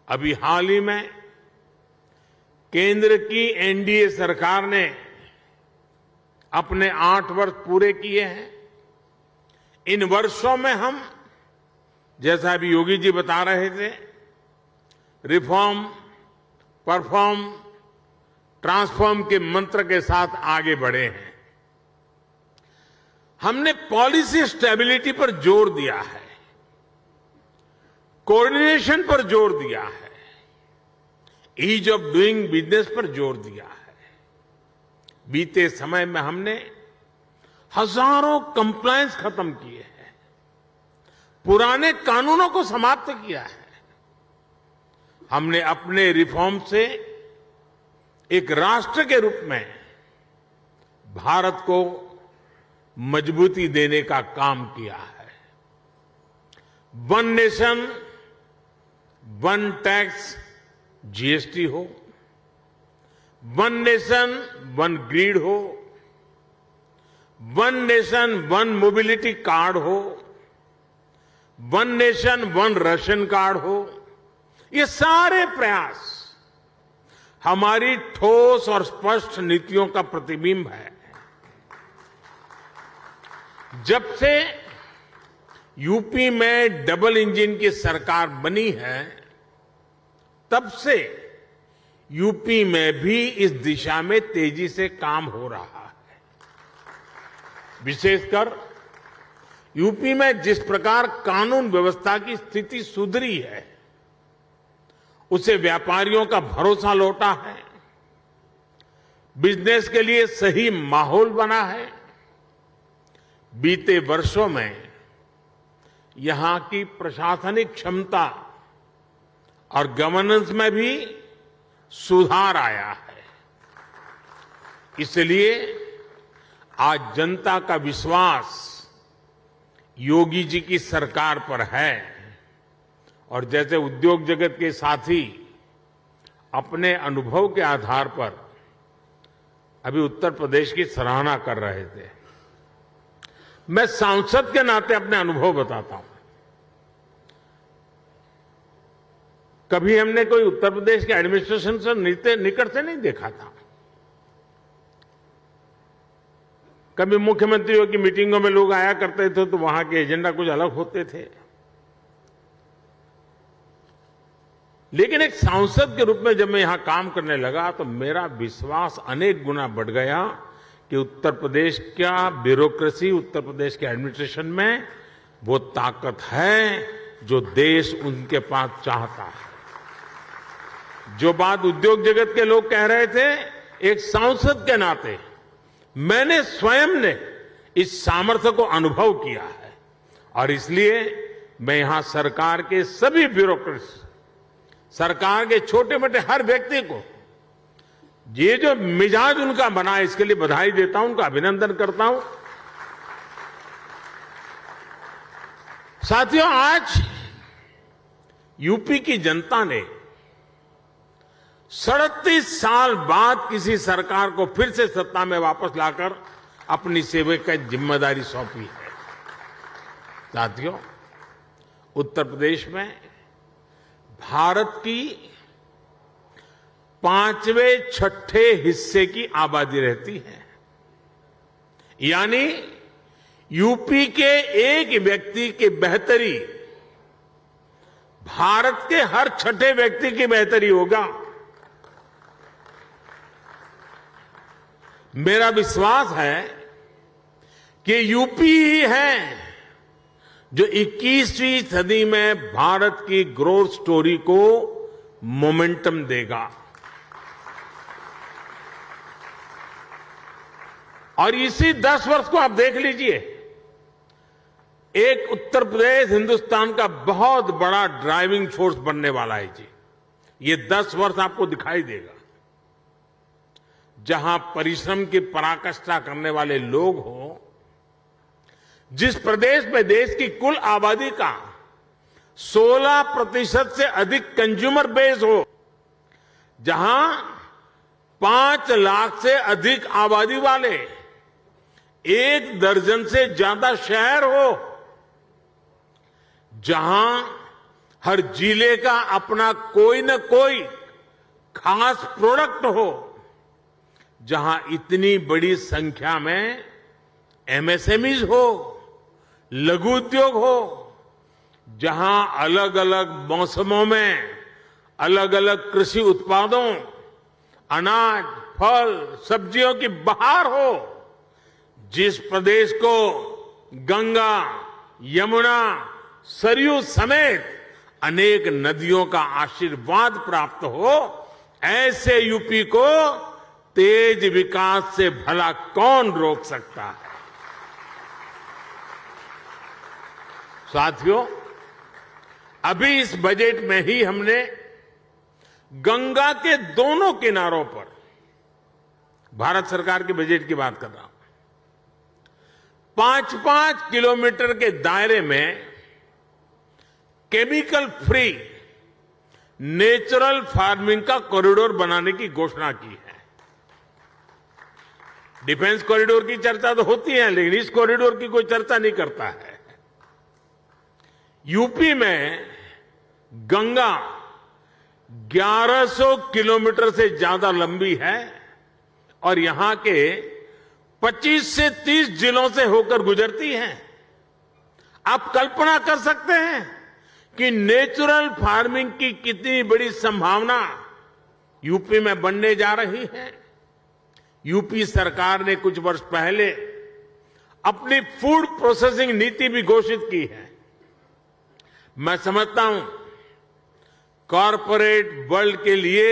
अभी हाल ही में केंद्र की एनडीए सरकार ने अपने 8 वर्ष पूरे किए हैं। इन वर्षों में हम, जैसा अभी योगी जी बता रहे थे, रिफॉर्म, परफॉर्म, ट्रांसफॉर्म के मंत्र के साथ आगे बढ़े हैं। हमने पॉलिसी स्टेबिलिटी पर जोर दिया है, कोऑर्डिनेशन पर जोर दिया है, ईज ऑफ डूइंग बिजनेस पर जोर दिया है। बीते समय में हमने हजारों कंप्लायंस खत्म किए हैं, पुराने कानूनों को समाप्त किया है। हमने अपने रिफॉर्म से एक राष्ट्र के रूप में भारत को मजबूती देने का काम किया है। One nation one tax GST हो, वन नेशन वन ग्रिड हो, one nation one mobility card हो, one nation one ration card हो, ये सारे प्रयास हमारी ठोस और स्पष्ट नीतियों का प्रतिबिंब है। जब से यूपी में डबल इंजन की सरकार बनी है, तब से यूपी में भी इस दिशा में तेजी से काम हो रहा है। विशेषकर यूपी में जिस प्रकार कानून व्यवस्था की स्थिति सुधरी है, उससे व्यापारियों का भरोसा लौटा है, बिजनेस के लिए सही माहौल बना है। बीते वर्षों में यहां की प्रशासनिक क्षमता और गवर्नेंस में भी सुधार आया है। इसलिए आज जनता का विश्वास योगी जी की सरकार पर है। और जैसे उद्योग जगत के साथी अपने अनुभव के आधार पर अभी उत्तर प्रदेश की सराहना कर रहे थे, मैं सांसद के नाते अपने अनुभव बताता हूं। कभी हमने कोई उत्तर प्रदेश के एडमिनिस्ट्रेशन से निकट से नहीं देखा था। कभी मुख्यमंत्रियों की मीटिंगों में लोग आया करते थे तो वहां के एजेंडा कुछ अलग होते थे, लेकिन एक सांसद के रूप में जब मैं यहां काम करने लगा तो मेरा विश्वास अनेक गुना बढ़ गया कि उत्तर प्रदेश का ब्यूरोक्रेसी, उत्तर प्रदेश के एडमिनिस्ट्रेशन में वो ताकत है जो देश उनके पास चाहता है। जो बात उद्योग जगत के लोग कह रहे थे, एक सांसद के नाते मैंने स्वयं ने इस सामर्थ्य को अनुभव किया है। और इसलिए मैं यहां सरकार के सभी ब्यूरोक्रेट्स, सरकार के छोटे मोटे हर व्यक्ति को ये जो मिजाज उनका बना, इसके लिए बधाई देता हूं, उनका अभिनंदन करता हूं। साथियों, आज यूपी की जनता ने 37 साल बाद किसी सरकार को फिर से सत्ता में वापस लाकर अपनी सेवा की जिम्मेदारी सौंपी है। साथियों, उत्तर प्रदेश में भारत की 5वें-6ठे हिस्से की आबादी रहती है। यानी यूपी के एक व्यक्ति की बेहतरी भारत के हर 6ठे व्यक्ति की बेहतरी होगा। मेरा विश्वास है कि यूपी ही है जो 21वीं सदी में भारत की ग्रोथ स्टोरी को मोमेंटम देगा। और इसी 10 वर्ष को आप देख लीजिए, एक उत्तर प्रदेश हिंदुस्तान का बहुत बड़ा ड्राइविंग फोर्स बनने वाला है जी। ये 10 वर्ष आपको दिखाई देगा, जहां परिश्रम की पराकाष्ठा करने वाले लोग हों, जिस प्रदेश में देश की कुल आबादी का 16% से अधिक कंज्यूमर बेस हो, जहां 5 लाख से अधिक आबादी वाले 1 दर्जन से ज्यादा शहर हो, जहां हर जिले का अपना कोई न कोई खास प्रोडक्ट हो, जहां इतनी बड़ी संख्या में एमएसएमईज हो, लघु उद्योग हो, जहां अलग अलग मौसमों में अलग अलग कृषि उत्पादों, अनाज, फल, सब्जियों की बहार हो, जिस प्रदेश को गंगा, यमुना, सरयू समेत अनेक नदियों का आशीर्वाद प्राप्त हो, ऐसे यूपी को तेज विकास से भला कौन रोक सकता है। साथियों, अभी इस बजट में ही हमने गंगा के दोनों किनारों पर, भारत सरकार के बजट की बात कर रहा हूं, 5-5 किलोमीटर के दायरे में केमिकल फ्री नेचुरल फार्मिंग का कॉरिडोर बनाने की घोषणा की है। डिफेंस कॉरिडोर की चर्चा तो होती है, लेकिन इस कॉरिडोर की कोई चर्चा नहीं करता है। यूपी में गंगा 1100 किलोमीटर से ज्यादा लंबी है और यहां के 25 से 30 जिलों से होकर गुजरती है। आप कल्पना कर सकते हैं कि नेचुरल फार्मिंग की कितनी बड़ी संभावना यूपी में बनने जा रही है। यूपी सरकार ने कुछ वर्ष पहले अपनी फूड प्रोसेसिंग नीति भी घोषित की है। मैं समझता हूं कॉरपोरेट वर्ल्ड के लिए,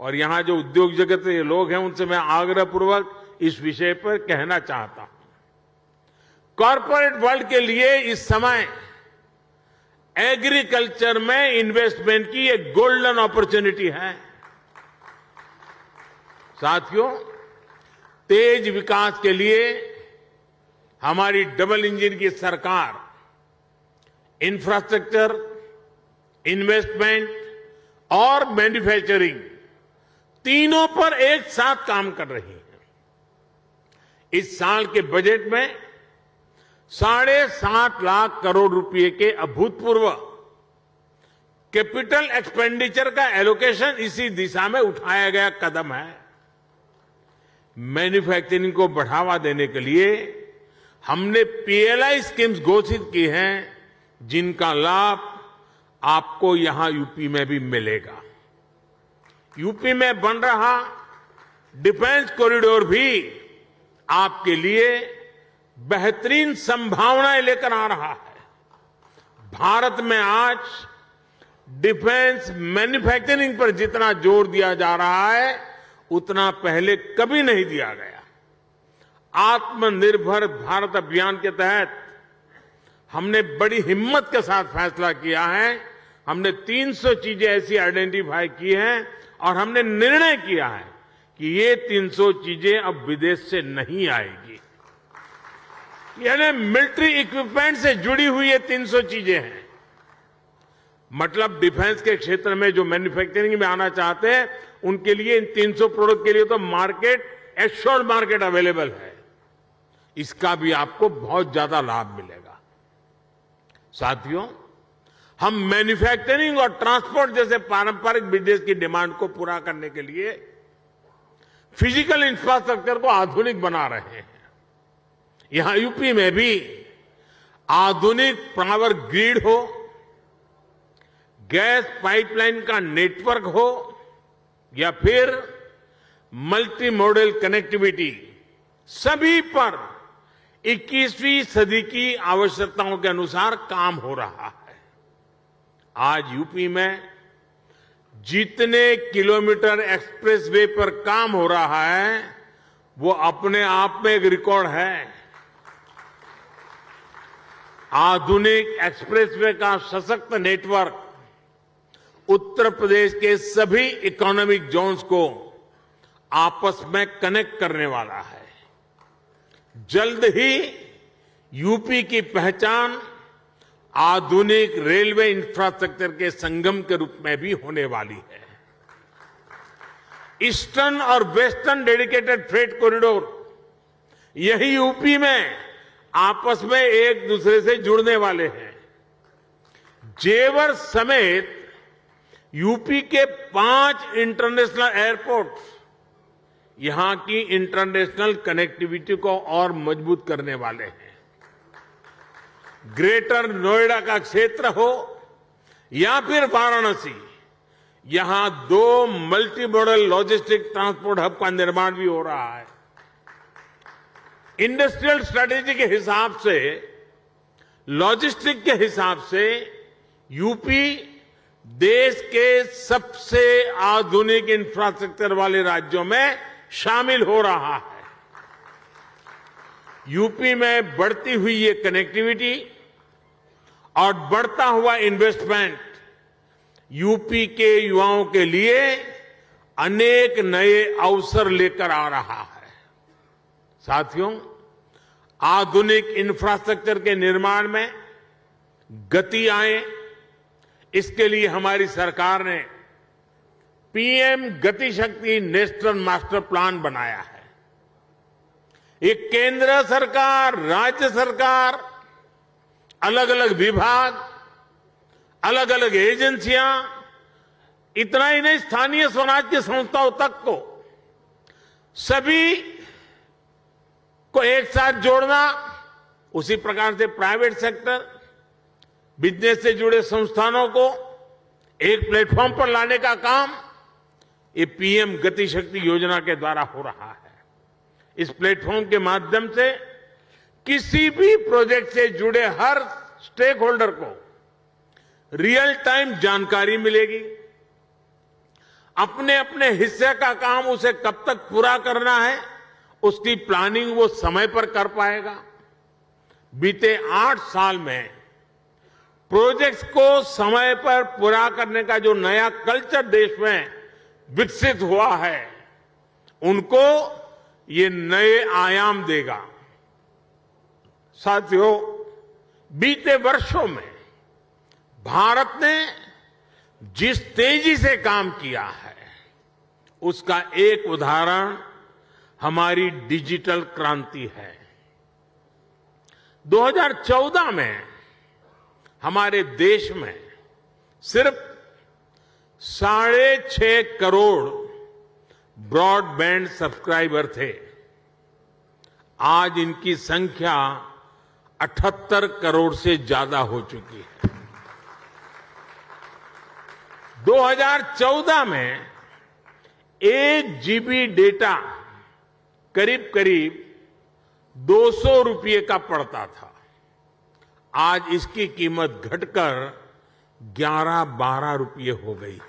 और यहां जो उद्योग जगत के लोग हैं उनसे मैं आग्रहपूर्वक इस विषय पर कहना चाहता हूं, कॉरपोरेट वर्ल्ड के लिए इस समय एग्रीकल्चर में इन्वेस्टमेंट की एक गोल्डन अपॉर्चुनिटी है। साथियों, तेज विकास के लिए हमारी डबल इंजन की सरकार इंफ्रास्ट्रक्चर, इन्वेस्टमेंट और मैन्युफैक्चरिंग तीनों पर एक साथ काम कर रही है। इस साल के बजट में 7.5 लाख करोड़ रुपए के अभूतपूर्व कैपिटल एक्सपेंडिचर का एलोकेशन इसी दिशा में उठाया गया कदम है। मैन्युफैक्चरिंग को बढ़ावा देने के लिए हमने पीएलआई स्कीम्स घोषित की हैं, जिनका लाभ आपको यहां यूपी में भी मिलेगा। यूपी में बन रहा डिफेंस कॉरिडोर भी आपके लिए बेहतरीन संभावनाएं लेकर आ रहा है। भारत में आज डिफेंस मैन्युफैक्चरिंग पर जितना जोर दिया जा रहा है, उतना पहले कभी नहीं दिया गया। आत्मनिर्भर भारत अभियान के तहत हमने बड़ी हिम्मत के साथ फैसला किया है। हमने 300 चीजें ऐसी आइडेंटिफाई की हैं और हमने निर्णय किया है कि ये 300 चीजें अब विदेश से नहीं आएगी। यानी मिलिट्री इक्विपमेंट से जुड़ी हुई ये 300 चीजें हैं। मतलब डिफेंस के क्षेत्र में जो मैन्युफैक्चरिंग में आना चाहते हैं, उनके लिए इन 300 प्रोडक्ट के लिए तो मार्केट, एश्योर्ड मार्केट अवेलेबल है। इसका भी आपको बहुत ज्यादा लाभ मिलेगा। साथियों, हम मैन्युफैक्चरिंग और ट्रांसपोर्ट जैसे पारंपरिक बिजनेस की डिमांड को पूरा करने के लिए फिजिकल इंफ्रास्ट्रक्चर को आधुनिक बना रहे हैं। यहां यूपी में भी आधुनिक पावर ग्रिड हो, गैस पाइपलाइन का नेटवर्क हो, या फिर मल्टी मॉडल कनेक्टिविटी, सभी पर 21वीं सदी की आवश्यकताओं के अनुसार काम हो रहा है। आज यूपी में जितने किलोमीटर एक्सप्रेसवे पर काम हो रहा है, वो अपने आप में एक रिकॉर्ड है। आधुनिक एक्सप्रेसवे का सशक्त नेटवर्क उत्तर प्रदेश के सभी इकोनॉमिक जोन्स को आपस में कनेक्ट करने वाला है। जल्द ही यूपी की पहचान आधुनिक रेलवे इंफ्रास्ट्रक्चर के संगम के रूप में भी होने वाली है। ईस्टर्न और वेस्टर्न डेडिकेटेड फ्रेट कॉरिडोर, यही यूपी में आपस में एक दूसरे से जुड़ने वाले हैं। जेवर समेत यूपी के 5 इंटरनेशनल एयरपोर्ट यहां की इंटरनेशनल कनेक्टिविटी को और मजबूत करने वाले हैं। ग्रेटर नोएडा का क्षेत्र हो या फिर वाराणसी, यहां 2 multi modal logistic transport hub का निर्माण भी हो रहा है। इंडस्ट्रियल स्ट्रेटेजी के हिसाब से, लॉजिस्टिक के हिसाब से यूपी देश के सबसे आधुनिक इंफ्रास्ट्रक्चर वाले राज्यों में शामिल हो रहा है। यूपी में बढ़ती हुई ये कनेक्टिविटी और बढ़ता हुआ इन्वेस्टमेंट यूपी के युवाओं के लिए अनेक नए अवसर लेकर आ रहा है। साथियों, आधुनिक इंफ्रास्ट्रक्चर के निर्माण में गति आए, इसके लिए हमारी सरकार ने पीएम गति शक्ति नेशनल मास्टर प्लान बनाया है। ये केंद्र सरकार, राज्य सरकार, अलग अलग विभाग, अलग अलग एजेंसियां, इतना ही नहीं, स्थानीय स्वराज की संस्थाओं तक को, सभी को एक साथ जोड़ना, उसी प्रकार से प्राइवेट सेक्टर, बिजनेस से जुड़े संस्थानों को एक प्लेटफॉर्म पर लाने का काम ये पीएम गति शक्ति योजना के द्वारा हो रहा है। इस प्लेटफॉर्म के माध्यम से किसी भी प्रोजेक्ट से जुड़े हर स्टेक होल्डर को रियल टाइम जानकारी मिलेगी। अपने अपने हिस्से का काम उसे कब तक पूरा करना है, उसकी प्लानिंग वो समय पर कर पाएगा। बीते 8 साल में प्रोजेक्ट्स को समय पर पूरा करने का जो नया कल्चर देश में विकसित हुआ है, उनको ये नए आयाम देगा। साथियों, बीते वर्षों में भारत ने जिस तेजी से काम किया है, उसका एक उदाहरण हमारी डिजिटल क्रांति है। 2014 में हमारे देश में सिर्फ 6.5 करोड़ ब्रॉडबैंड सब्सक्राइबर थे। आज इनकी संख्या 78 करोड़ से ज्यादा हो चुकी है। 2014 में 1 जीबी डेटा करीब करीब 200 रुपये का पड़ता था। आज इसकी कीमत घटकर 11-12 रुपये हो गई है।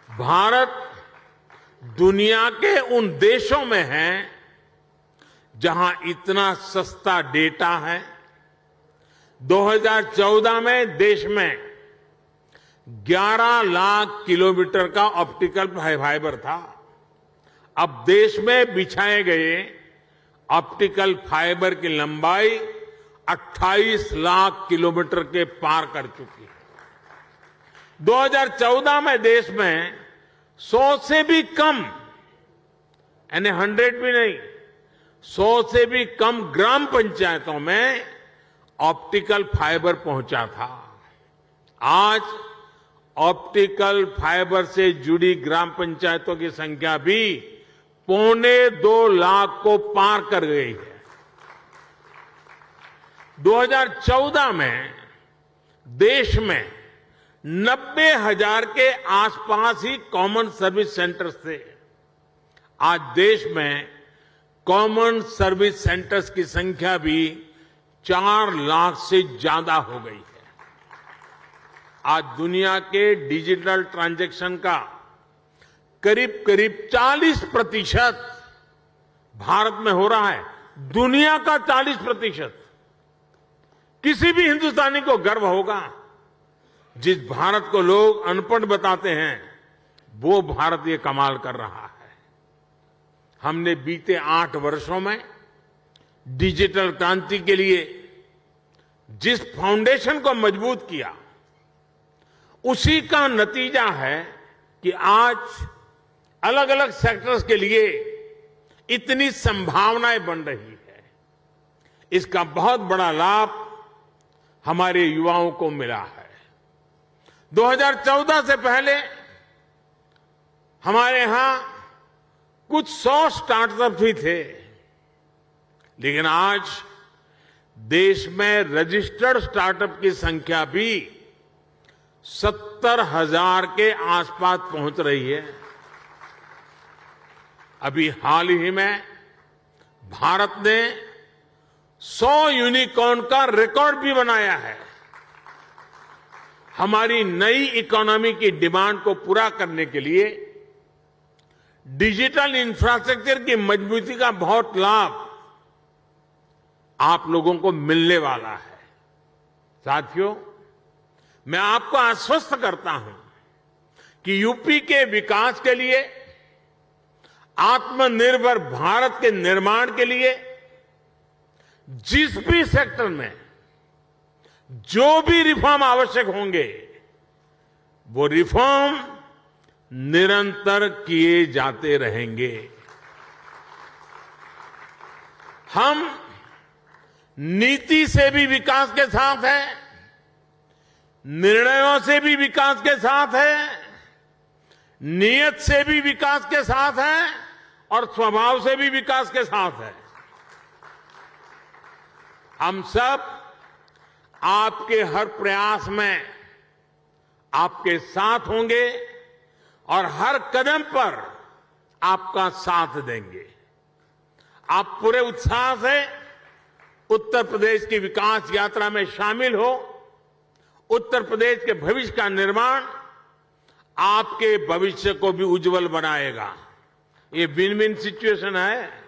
भारत दुनिया के उन देशों में है जहां इतना सस्ता डेटा है। 2014 में देश में 11 लाख किलोमीटर का ऑप्टिकल फाइबर था। अब देश में बिछाए गए ऑप्टिकल फाइबर की लंबाई 28 लाख किलोमीटर के पार कर चुकी है। 2014 में देश में 100 से भी कम, यानी 100 भी नहीं, 100 से भी कम ग्राम पंचायतों में ऑप्टिकल फाइबर पहुंचा था। आज ऑप्टिकल फाइबर से जुड़ी ग्राम पंचायतों की संख्या भी 2.25 लाख को पार कर गई है। 2014 में देश में 90,000 के आसपास ही कॉमन सर्विस सेंटर्स थे। आज देश में कॉमन सर्विस सेंटर्स की संख्या भी 4 लाख से ज्यादा हो गई है। आज दुनिया के डिजिटल ट्रांजैक्शन का करीब करीब 40% भारत में हो रहा है। दुनिया का 40%। किसी भी हिंदुस्तानी को गर्व होगा। जिस भारत को लोग अनपढ़ बताते हैं, वो भारत ये कमाल कर रहा है। हमने बीते 8 वर्षों में डिजिटल क्रांति के लिए जिस फाउंडेशन को मजबूत किया, उसी का नतीजा है कि आज अलग अलग सेक्टर्स के लिए इतनी संभावनाएं बन रही है। इसका बहुत बड़ा लाभ हमारे युवाओं को मिला है। 2014 से पहले हमारे यहां कुछ 100 स्टार्टअप ही थे, लेकिन आज देश में रजिस्टर्ड स्टार्टअप की संख्या भी 70,000 के आसपास पहुंच रही है। अभी हाल ही में भारत ने 100 यूनिकॉर्न का रिकॉर्ड भी बनाया है। हमारी नई इकोनॉमी की डिमांड को पूरा करने के लिए डिजिटल इंफ्रास्ट्रक्चर की मजबूती का बहुत लाभ आप लोगों को मिलने वाला है। साथियों, मैं आपको आश्वस्त करता हूं कि यूपी के विकास के लिए, आत्मनिर्भर भारत के निर्माण के लिए जिस भी सेक्टर में जो भी रिफॉर्म आवश्यक होंगे, वो रिफॉर्म निरंतर किए जाते रहेंगे। हम नीति से भी विकास के साथ हैं, निर्णयों से भी विकास के साथ हैं, नियत से भी विकास के साथ हैं और स्वभाव से भी विकास के साथ हैं। हम सब आपके हर प्रयास में आपके साथ होंगे और हर कदम पर आपका साथ देंगे। आप पूरे उत्साह से उत्तर प्रदेश की विकास यात्रा में शामिल हो। उत्तर प्रदेश के भविष्य का निर्माण आपके भविष्य को भी उज्जवल बनाएगा। ये विन विन सिचुएशन है।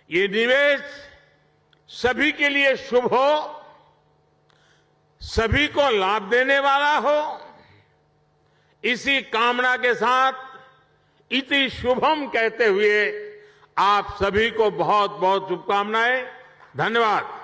ये निवेश सभी के लिए शुभ हो, सभी को लाभ देने वाला हो। इसी कामना के साथ इति शुभम कहते हुए आप सभी को बहुत बहुत शुभकामनाएं। धन्यवाद।